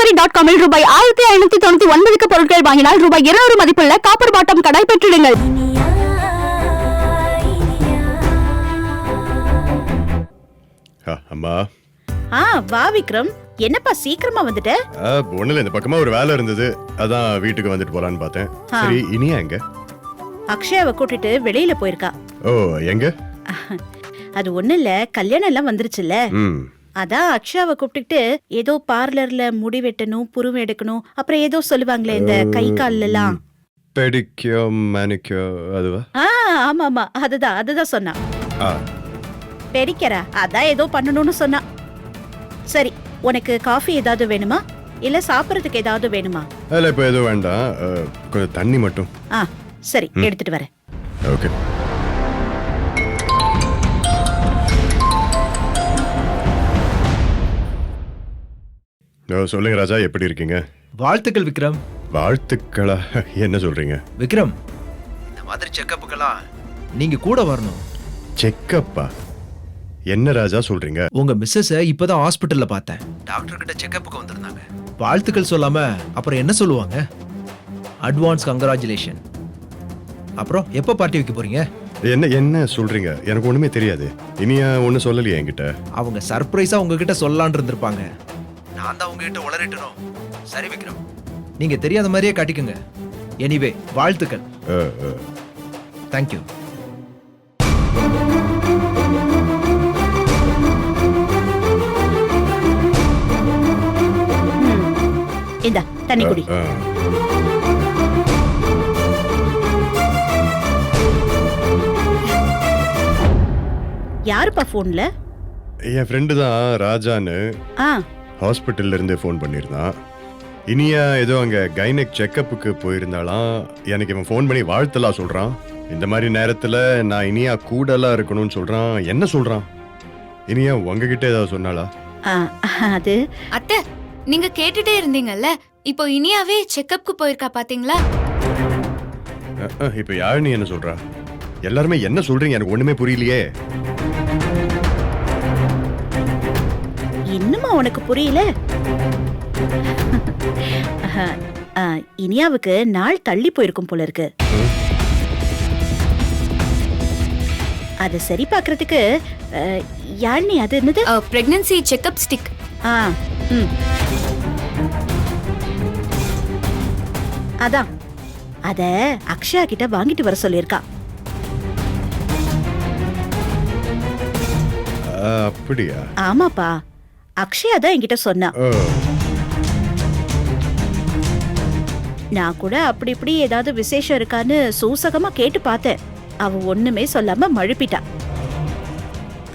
Category.com இல் ரூபாய் 1599 பொருட்கள் வாங்கினால் ரூபாய் 200 மதிப்புள்ள காப்பர் பாட்டம் கடை பெற்றிடுங்கள். அம்மா. வா விக்ரம், என்னப்பா சீக்கிரமா வந்துட்ட? ஒண்ணுல இந்த பக்கமா ஒரு வேலை இருந்தது, அதான் வீட்டுக்கு வந்துட்டு போலான்னு பார்த்தேன். சரி, இனியா எங்க? அக்ஷயாவை கூட்டிட்டு வெளியில போயிருக்கா. ஓ, எங்க? அது ஒண்ணு இல்ல, கல்யாணம் எல்லாம் வந்துருச்சுல்ல, அதான் அக்ஷயாவை கூப்பிட்டுட்டு ஏதோ பார்லர்ல முடி வெட்டணும், புருவம் எடுக்கணும், அப்புறம் ஏதோ சொல்லுவாங்களே இந்த கை கால்ல எல்லாம் பெடிக்யூ மேனிக்யூ அதுவா? ஆமா ஆமா, அதுதான் சொன்னா. பெரிக்கரா, அதான் ஏதோ பண்ணணும்னு சொன்னா. சரி, உனக்கு காஃபி ஏதாவது வேணுமா இல்ல சாப்பிடறதுக்கு ஏதாவது வேணுமா? இல்ல, இப்ப எதுவும் வேண்டாம், கொஞ்சம் தண்ணி மட்டும். சரி, எடுத்துட்டு வரேன். ஓகே. சொல்லுங்க ராஜா, எப்படி இருக்கீங்க? வாழ்த்துக்கள் விக்ரம். வாழ்த்துக்களா? என்ன சொல்றீங்க விக்ரம்? இந்த மாதிரி செக்கப்புக்கெல்லாம் நீங்க கூட வரணும். செக்கப்பா? என்ன ராஜா சொல்றீங்க? உங்க மிஸ்ஸஸ் இப்பதான் ஹாஸ்பிட்டல்ல பார்த்தேன். டாக்டர் கிட்ட செக்கப்புக்கு வந்திருந்தாங்க. வாழ்த்துக்கள் சொல்லாம அப்புறம் என்ன சொல்லுவாங்க? Advance congratulation. அப்புறம் எப்ப பார்ட்டி வைக்க போறீங்க? என்ன சொல்றீங்க? எனக்கு ஒண்ணுமே தெரியாது. இனியா ஒண்ணு சொல்லலையே என்கிட்ட. அவங்க சர்ப்ரைஸா உங்ககிட்ட சொல்லலாம்னு இருந்திருப்பாங்க. நான் தான் உங்ககிட்ட உளறிட்டனோ? சரி விக்ரம், நீங்க தெரியாத மாதிரியே காட்டிக்கங்க. எனிவே, வாழ்த்துக்கள். தேங்க்யூ. இந்தா தண்ணி குடி. யாருப்பா போன்ல? என் ஃப்ரெண்டு தான் ராஜான்னு. ஹாஸ்பிட்டல்ல இருந்து ஃபோன் பண்ணியிருந்தான். இனியா ஏதோ அங்க கைனக் செக்கப்புக்கு போயிருந்தாலாம். எனக்கு இவன் ஃபோன் பண்ணி வாழ்த்தலாம் சொல்றான். இந்த மாதிரி நேரத்துல நான் இனியா கூடலாம் இருக்கணும்னு சொல்றான். என்ன சொல்றான்? இனியா உங்ககிட்ட ஏதாவது சொன்னாளா? அது அத்தை, நீங்க கேட்டுட்டே இருந்தீங்கல்ல, இப்போ இனியாவே செக்கப்க்கு போயிருக்கா பாத்தீங்களா? இப்ப யாரு நீ என்ன சொல்றா? எல்லாருமே என்ன சொல்றீங்க? எனக்கு ஒண்ணுமே புரியலையே. இன்னுமா உனக்கு புரியல? இனியாவுக்கு நாள் தள்ளி போயிருக்கும் போல இருக்கு. அது சரி பாக்குறதுக்கு யாழ்னி, அது என்னது? Pregnancy checkup stick. அதான், அத அக்ஷயா கிட்ட வாங்கிட்டு வர சொல்லிருக்கா. அப்படியா? ஆமாப்பா, அக்ஷயா தான் என்கிட்ட சொன்னா. நான் கூட அப்படி இப்படி ஏதாவது விசேஷம் இருக்கான்னு சூசகமா கேட்டு பார்த்தேன். அவ ஒண்ணுமே சொல்லாம மழுப்பிட்டா.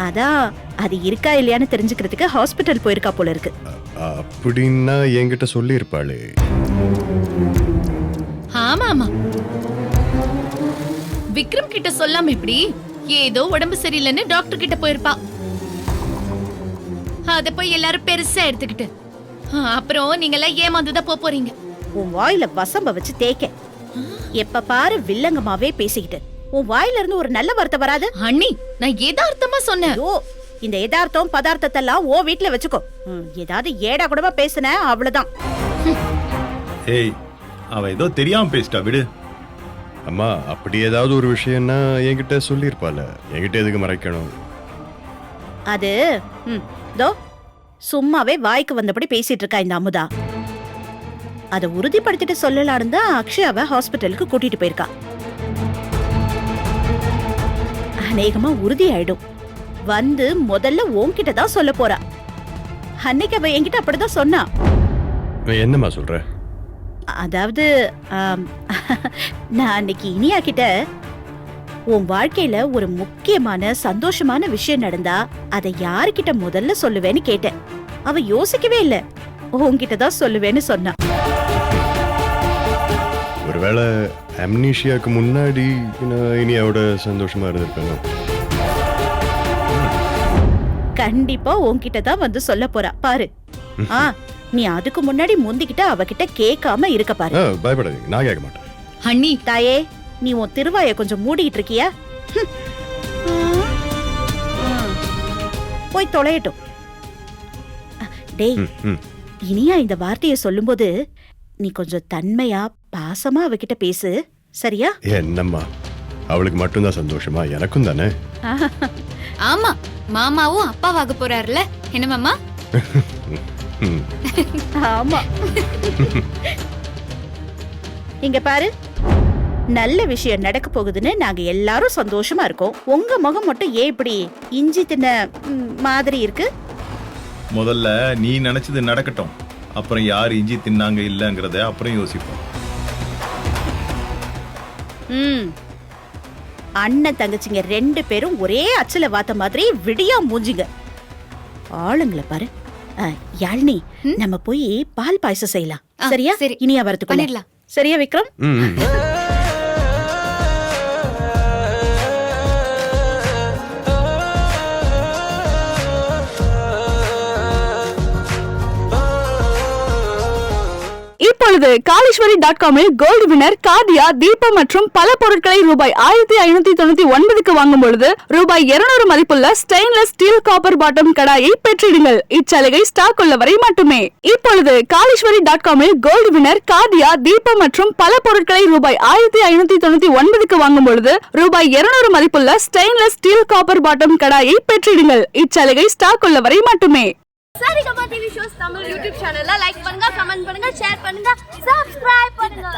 அதான் அது இருக்கா இல்லையான்னு தெரிஞ்சுக்கிறதுக்கு ஹாஸ்பிட்டல் போயிருக்கா போல இருக்கு. அப்படின்னா என்கிட்ட சொல்லி இருப்பாளே. ஆமா ஆமா, விக்ரம் கிட்ட சொல்லாம இப்படி ஏதோ உடம்பு சரியில்லைன்னு டாக்டர் கிட்ட போயிருப்பா. அத போய் எல்லாரும் பெருசா எடுத்துக்கிட்டு அப்புறம் நீங்க எல்லாம் ஏமாந்துதான் போறீங்க. உன் வாயில வசம்ப வச்சு தேய்க்க. எப்ப பாரு வில்லங்கமாவே பேசிக்கிட்டு உன் வாயில இருந்து ஒரு நல்ல வார்த்தை வராது? அண்ணி, நான் யதார்த்தமா சொன்னேன். இந்த யதார்த்தம் பதார்த்தத்தெல்லாம் ஓ வீட்டுல வச்சுக்கோ. ஏதாவது ஏடா கூடவா பேசுன அவ்வளவுதான். ஏய், அவ ஏதோ தெரியாம பேசிட்டா, விடு. அம்மா, அப்படி ஏதாவது ஒரு விஷயம்னா என்கிட்ட சொல்லியிருப்பால. என்கிட்ட எதுக்கு மறைக்கணும்? அது தோ சும்மாவே வாய்க்கு வந்தபடி பேசிட்டு இருக்கா இந்த அமுதா. அதை உறுதிப்படுத்திட்டு சொல்லலான்னு தான் அக்ஷயாவை ஹாஸ்பிட்டலுக்கு கூட்டிட்டு போயிருக்கா. அநேகமா உறுதி ஆயிடும். வந்து முதல்ல உன்கிட்ட தான் சொல்ல போறா. அன்னைக்கு அவ என்கிட்ட அப்படிதான் சொன்னா. என்னம்மா சொல்ற? அதாவது நான் அன்னைக்கு இனியா கிட்ட உன் வாழ்க்கையில ஒரு முக்கியமான சந்தோஷமான விஷயம் நடந்தா அதை யாருக்கிட்ட முதல்ல சொல்லுவேன்னு கேட்டேன். அவ யோசிக்கவே இல்ல, உன்கிட்ட தான் சொல்லுவேன்னு சொன்னா. ஒருவேளை அம்னீஷியாக்கு முன்னாடி இனியாவோட சந்தோஷமா இருந்திருப்பேன். கண்டிப்பா உன்கிட்ட தான் வந்து சொல்ல போறா பாரு. நீ அதுக்கு முன்னாடி முந்திக்கிட்ட அவகிட்ட கேட்காம இருக்க பாரு. பயப்படாதீங்க, நான் கேட்க மாட்டேன். அண்ணி தாயே, நீ உன் திருவாய கொஞ்சம் மூடிட்டு இருக்கியா? போய் தொலையட்டும். டேய், இனியா இந்த வார்த்தையை சொல்லும்போது நீ கொஞ்சம் தன்மையா பாசமா அவகிட்ட பேசு, சரியா? என்னம்மா, அவளுக்கு மட்டும்தான் சந்தோஷமா, எனக்கும் தானே. ஆமா, மாமாவும் அப்பாவாக போறாருல, என்ன மாமா? ம். ஆமா. இங்க பாரு, நல்ல விஷயம் நடக்க போகுதுன்னு நாங்க எல்லாரும் சந்தோஷமா இருக்கோம். உங்க முகம் மட்டும் ஏன் இப்படி இஞ்சி தின்ன மாதிரி இருக்கு? முதல்ல நீ நினைச்சது நடக்கட்டும், அப்புறம் யார் இஞ்சி தின்னாங்க இல்லங்கறத அப்புறம் யோசிப்போம். அண்ணன் தங்கச்சிங்க 2 பேரும் ஒரே அச்சல வாத்த மாதிரி விடியா மூஞ்சிங்க. ஆளுங்களை பாரு. யாழ்னி, நம்ம போய் பால் பாயசம் செய்யலாம், சரியா? சரி. இனியா வரதுக்குள்ள. பண்ணிடலாம். சரியா விக்ரம்? ம். இப்பொழுது காலீஸ்வரி.com-இல் கோல்டு வினர் காதியா, தீபம் மற்றும் பல பொருட்களை ரூபாய் 1599க்கு வாங்கும் பொழுது ரூபாய் 200 மதிப்புள்ள ஸ்டெயின்லெஸ் ஸ்டீல் காப்பர் பாட்டம் கடாயை பெற்றிடுங்கள். இச்சலுகை ஸ்டாக் உள்ளவரை மட்டுமே. இப்பொழுது காலீஸ்வரி.com-இல் கோல்டு வினர் காதியா, தீபம் மற்றும் பல பொருட்களை ரூபாய் 1599க்கு வாங்கும் பொழுது ரூபாய் 200 மதிப்புள்ள ஸ்டெயின்லெஸ் ஸ்டீல் காப்பர் பாட்டம் கடாயை பெற்றிடுங்கள். இச்சலுகை ஸ்டாக் உள்ளவரை மட்டுமே. Saregama TV shows Tamil YouTube சேனல்ல லைக் பண்ணுங்க, கமெண்ட் பண்ணுங்க, ஷேர் பண்ணுங்க, சப்ஸ்கிரைப் பண்ணுங்க.